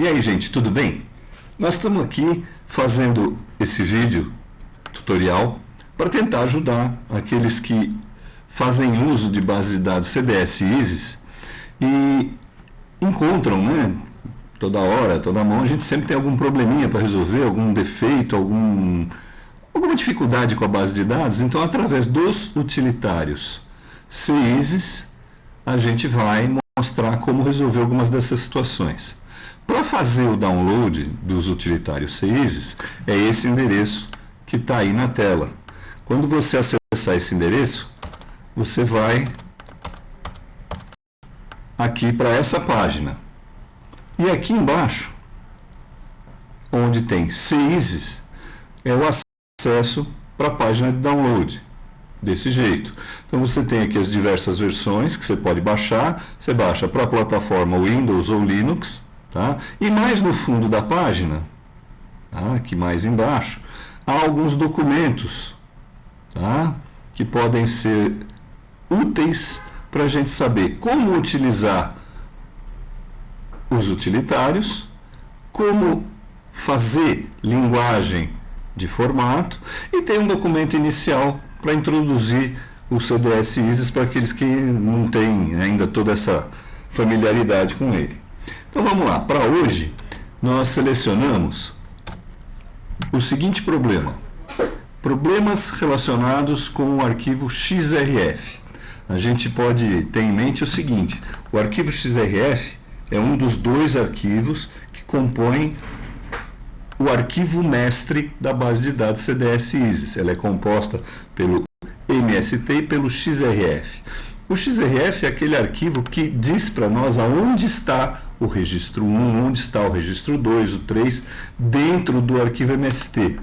E aí, gente, tudo bem? Nós estamos aqui fazendo esse vídeo tutorial para tentar ajudar aqueles que fazem uso de bases de dados CDS e ISIS e encontram, né, toda hora, toda mão, a gente sempre tem algum probleminha para resolver, algum defeito, alguma dificuldade com a base de dados. Então, através dos utilitários CISIS, a gente vai mostrar como resolver algumas dessas situações. Para fazer o download dos utilitários CISIS, é esse endereço que está aí na tela. Quando você acessar esse endereço, você vai aqui para essa página. E aqui embaixo, onde tem CISIS, é o acesso para a página de download. Desse jeito. Então você tem aqui as diversas versões que você pode baixar. Você baixa para a plataforma Windows ou Linux. Tá? E mais no fundo da página, tá? Aqui mais embaixo, há alguns documentos, tá? Que podem ser úteis para a gente saber como utilizar os utilitários, como fazer linguagem de formato, e tem um documento inicial para introduzir o CDS ISIS para aqueles que não têm ainda toda essa familiaridade com ele. Então vamos lá, para hoje nós selecionamos o seguinte problema: problemas relacionados com o arquivo XRF. A gente pode ter em mente o seguinte: o arquivo XRF é um dos dois arquivos que compõem o arquivo mestre da base de dados CDS ISIS. Ela é composta pelo MST e pelo XRF. O XRF é aquele arquivo que diz para nós aonde está o registro 1, onde está o registro 2, o 3, dentro do arquivo MST.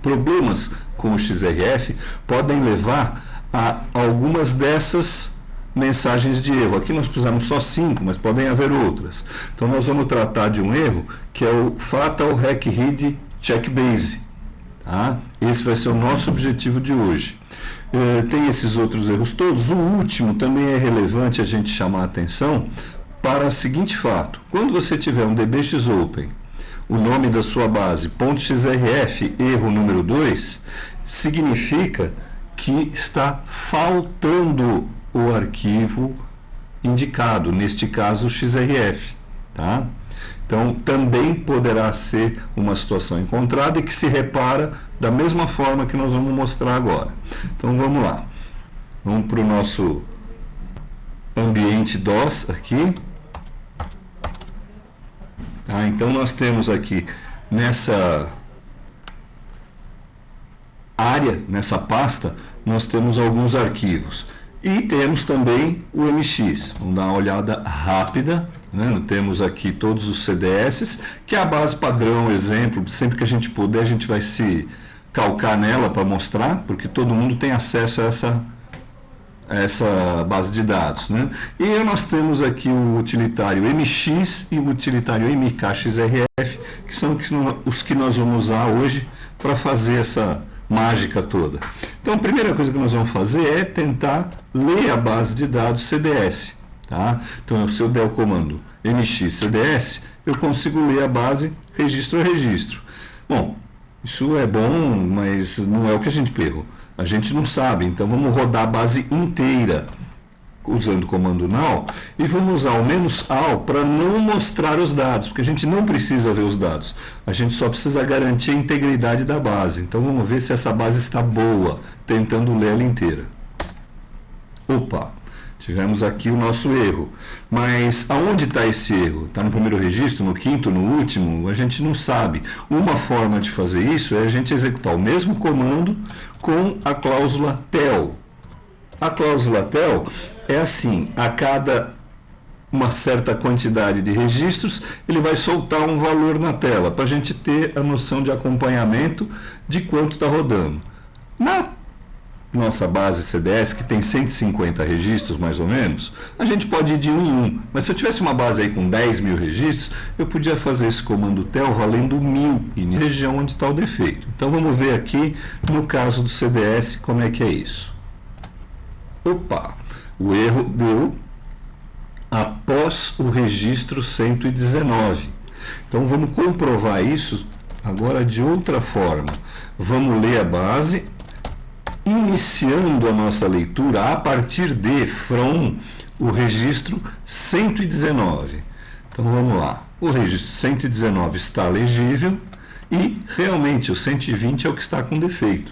Problemas com o XRF podem levar a algumas dessas mensagens de erro. Aqui nós precisamos só 5, mas podem haver outras. Então nós vamos tratar de um erro que é o Fatal Hack Read Checkbase. Tá? Esse vai ser o nosso objetivo de hoje. Tem esses outros erros todos. O último também é relevante a gente chamar a atenção para o seguinte fato: quando você tiver um dbxopen, o nome da sua base, .xrf, erro número 2, significa que está faltando o arquivo indicado, neste caso XRF. Tá? Então, também poderá ser uma situação encontrada e que se repara da mesma forma que nós vamos mostrar agora. Então, vamos lá. Vamos para o nosso ambiente DOS aqui. Ah, então, nós temos aqui nessa área, nessa pasta, nós temos alguns arquivos. E temos também o MX. Vamos dar uma olhada rápida. Né? Temos aqui todos os CDS, que é a base padrão, exemplo. Sempre que a gente puder, a gente vai se calcar nela para mostrar, porque todo mundo tem acesso a essa base de dados. Né? E nós temos aqui o utilitário MX e o utilitário MKXRF, que são os que nós vamos usar hoje para fazer essa mágica toda. Então, a primeira coisa que nós vamos fazer é tentar ler a base de dados CDS. Tá? Então, se eu der o comando mx cds, eu consigo ler a base registro a registro. Bom, isso é bom, mas não é o que a gente pegou. A gente não sabe, então vamos rodar a base inteira usando o comando now e vamos usar o "-all para não mostrar os dados, porque a gente não precisa ver os dados, a gente só precisa garantir a integridade da base. Então vamos ver se essa base está boa, tentando ler ela inteira. Opa, tivemos aqui o nosso erro, mas aonde está esse erro? Está no primeiro registro, no quinto, no último? A gente não sabe. Uma forma de fazer isso é a gente executar o mesmo comando com a cláusula tel. A cláusula tel é assim: a cada uma certa quantidade de registros, ele vai soltar um valor na tela, para a gente ter a noção de acompanhamento de quanto está rodando. Na nossa base CDS, que tem 150 registros mais ou menos, a gente pode ir de 1 em 1. Mas se eu tivesse uma base aí com 10.000 registros, eu podia fazer esse comando tel valendo 1.000 e na região onde está o defeito. Então vamos ver aqui, no caso do CDS, como é que é isso. Opa, o erro deu após o registro 119. Então vamos comprovar isso agora de outra forma. Vamos ler a base, iniciando a nossa leitura a partir de from o registro 119. Então vamos lá. O registro 119 está legível e realmente o 120 é o que está com defeito.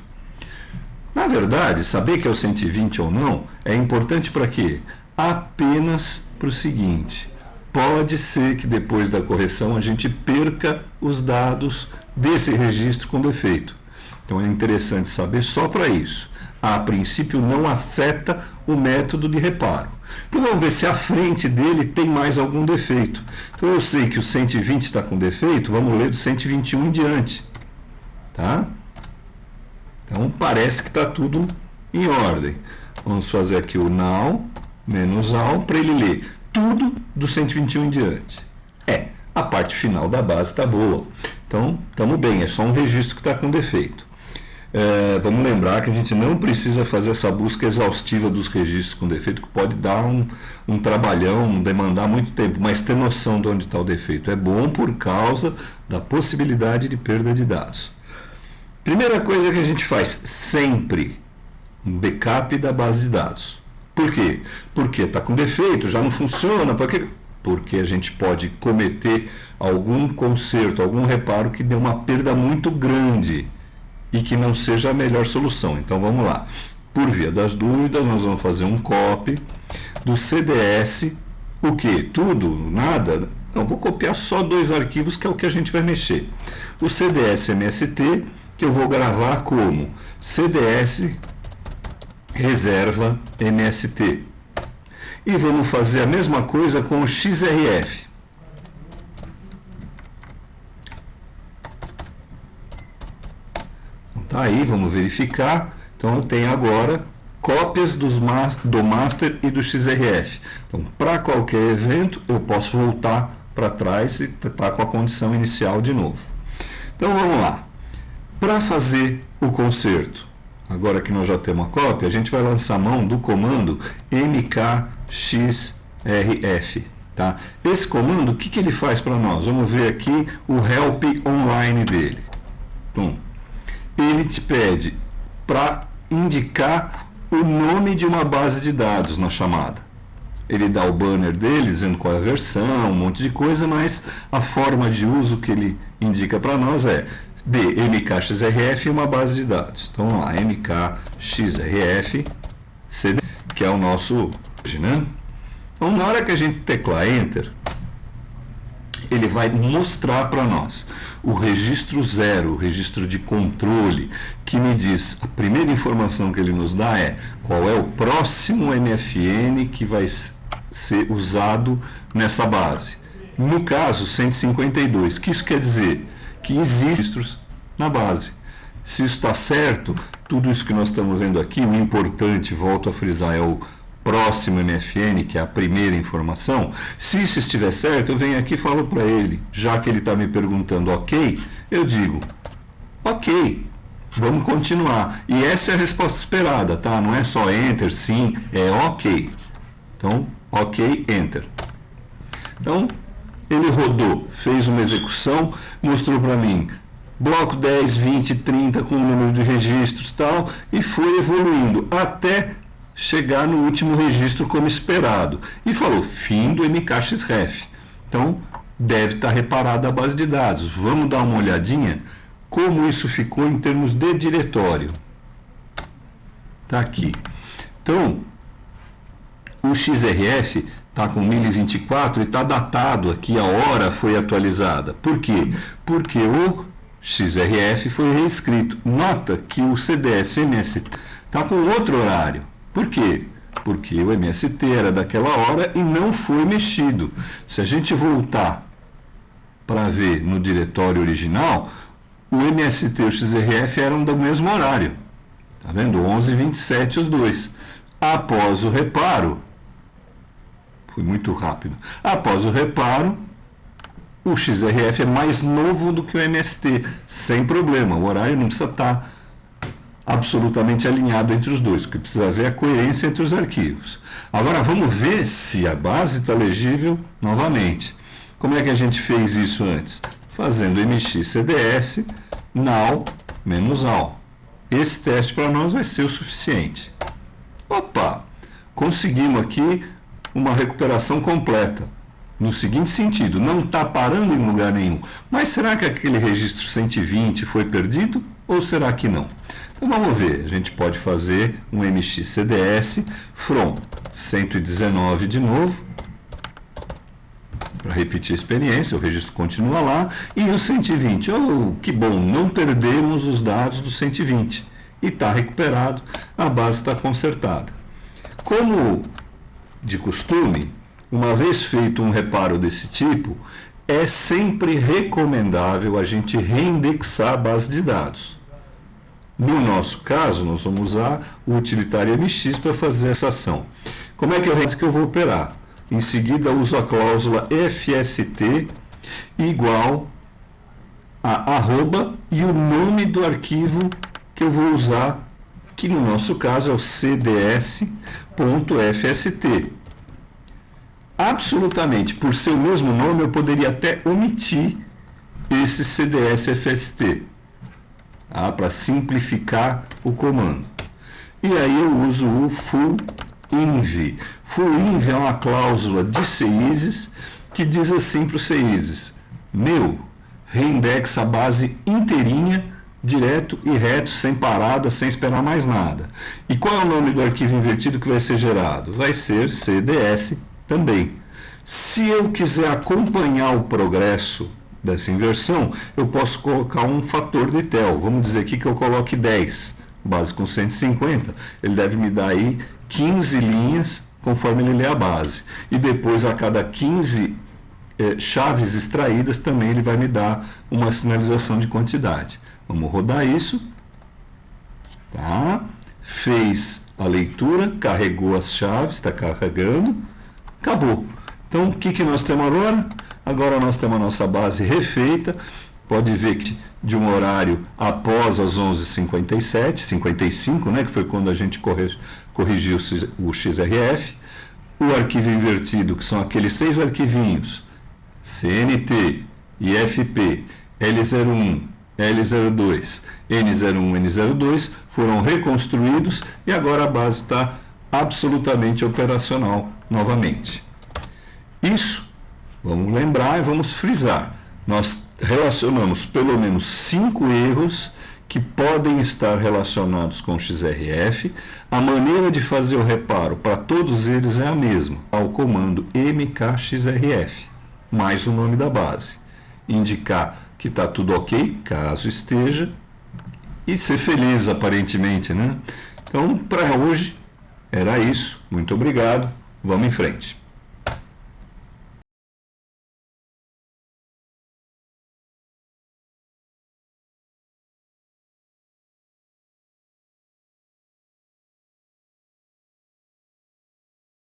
Na verdade, saber que é o 120 ou não é importante para quê? Apenas para o seguinte: pode ser que depois da correção a gente perca os dados desse registro com defeito. Então é interessante saber só para isso. A princípio não afeta o método de reparo. Então vamos ver se a frente dele tem mais algum defeito. Então eu sei que o 120 está com defeito, vamos ler do 121 em diante. Tá? Então parece que está tudo em ordem. Vamos fazer aqui o now menos all para ele ler tudo do 121 em diante. A parte final da base está boa. Então estamos bem, é só um registro que está com defeito. Vamos lembrar que a gente não precisa fazer essa busca exaustiva dos registros com defeito, que pode dar um trabalhão, demandar muito tempo, mas ter noção de onde está o defeito é bom por causa da possibilidade de perda de dados. Primeira coisa que a gente faz sempre, um backup da base de dados. Por quê? Porque está com defeito, já não funciona, porque a gente pode cometer algum conserto, algum reparo que dê uma perda muito grande e que não seja a melhor solução. Então vamos lá. Por via das dúvidas, nós vamos fazer um copy do CDS. O que? Tudo? Nada? Não, vou copiar só 2 arquivos, que é o que a gente vai mexer. O CDS MST, que eu vou gravar como CDS reserva MST. E vamos fazer a mesma coisa com o XRF. Então, tá aí, vamos verificar. Então eu tenho agora cópias do master e do XRF. Então, para qualquer evento, eu posso voltar para trás e estar com a condição inicial de novo. Então vamos lá. Para fazer o conserto, agora que nós já temos a cópia, a gente vai lançar mão do comando mkxrf. Tá? Esse comando, o que ele faz para nós? Vamos ver aqui o help online dele. Ele te pede para indicar o nome de uma base de dados na chamada. Ele dá o banner dele, dizendo qual é a versão, um monte de coisa, mas a forma de uso que ele indica para nós é de mkxrf uma base de dados. Então vamos lá, mkxrf cd, que é o nosso, né? Então na hora que a gente teclar Enter, ele vai mostrar para nós o registro 0, o registro de controle, que me diz, a primeira informação que ele nos dá é qual é o próximo MFN que vai ser usado nessa base. No caso, 152. O que isso quer dizer? Que existem registros na base. Se isso está certo, tudo isso que nós estamos vendo aqui, o importante, volto a frisar, é o próximo MFN, que é a primeira informação. Se isso estiver certo, eu venho aqui e falo para ele, já que ele está me perguntando ok, eu digo ok, vamos continuar. E essa é a resposta esperada, tá? Não é só enter, sim, é ok. Então, ok, enter. Então, ele rodou, fez uma execução, mostrou para mim bloco 10, 20, 30 com o número de registros e tal, e foi evoluindo até chegar no último registro como esperado. E falou, fim do mkxref. Então, deve estar reparada a base de dados. Vamos dar uma olhadinha como isso ficou em termos de diretório. Está aqui. Então, o XRF está com 1024 e está datado aqui, a hora foi atualizada. Por quê? Porque o XRF foi reescrito. Nota que o CDS-MST está com outro horário. Por quê? Porque o MST era daquela hora e não foi mexido. Se a gente voltar para ver no diretório original, o MST e o XRF eram do mesmo horário. Tá vendo? 11h27 os dois. Após o reparo, foi muito rápido. Após o reparo, o XRF é mais novo do que o MST, sem problema. O horário não precisa estar absolutamente alinhado entre os dois, porque precisa ver a coerência entre os arquivos. Agora vamos ver se a base está legível novamente. Como é que a gente fez isso antes? Fazendo mxcds now -all. Esse teste para nós vai ser o suficiente. Opa! Conseguimos aqui uma recuperação completa. No seguinte sentido, não está parando em lugar nenhum. Mas será que aquele registro 120 foi perdido ou será que não? Então vamos ver. A gente pode fazer um mxcds from 119 de novo, para repetir a experiência, o registro continua lá, e o 120. Oh, que bom, não perdemos os dados do 120. E está recuperado, a base está consertada. Como de costume, uma vez feito um reparo desse tipo, é sempre recomendável a gente reindexar a base de dados. No nosso caso, nós vamos usar o utilitário mx para fazer essa ação. Como é que eu vou operar? Em seguida, uso a cláusula fst igual a arroba e o nome do arquivo que eu vou usar, que no nosso caso é o cds.fst. Absolutamente, por ser o mesmo nome, eu poderia até omitir esse cds.fst, para simplificar o comando. E aí eu uso o fullinv. Fullinv é uma cláusula de CISES que diz assim para o CISES: reindexa a base inteirinha, direto e reto, sem parada, sem esperar mais nada. E qual é o nome do arquivo invertido que vai ser gerado? Vai ser CDS também. Se eu quiser acompanhar o progresso dessa inversão, eu posso colocar um fator de TEL. Vamos dizer aqui que eu coloque 10, base com 150. Ele deve me dar aí 15 linhas conforme ele lê a base. E depois, a cada 15 chaves extraídas, também ele vai me dar uma sinalização de quantidade. Vamos rodar isso. Tá? Fez a leitura, carregou as chaves, está carregando. Acabou. Então, o que nós temos agora? Agora nós temos a nossa base refeita. Pode ver que de um horário após as 11h57, 55, né, que foi quando a gente corrigiu o XRF. O arquivo invertido, que são aqueles 6 arquivinhos, CNT, IFP, L01, L02, N01, N02, foram reconstruídos e agora a base está absolutamente operacional novamente. Isso, vamos lembrar e vamos frisar, nós relacionamos pelo menos 5 erros que podem estar relacionados com o XRF. A maneira de fazer o reparo para todos eles é a mesma, ao comando mkxrf, mais o nome da base. Indicar que está tudo ok, caso esteja, e ser feliz aparentemente, né? Então, para hoje, era isso. Muito obrigado. Vamos em frente.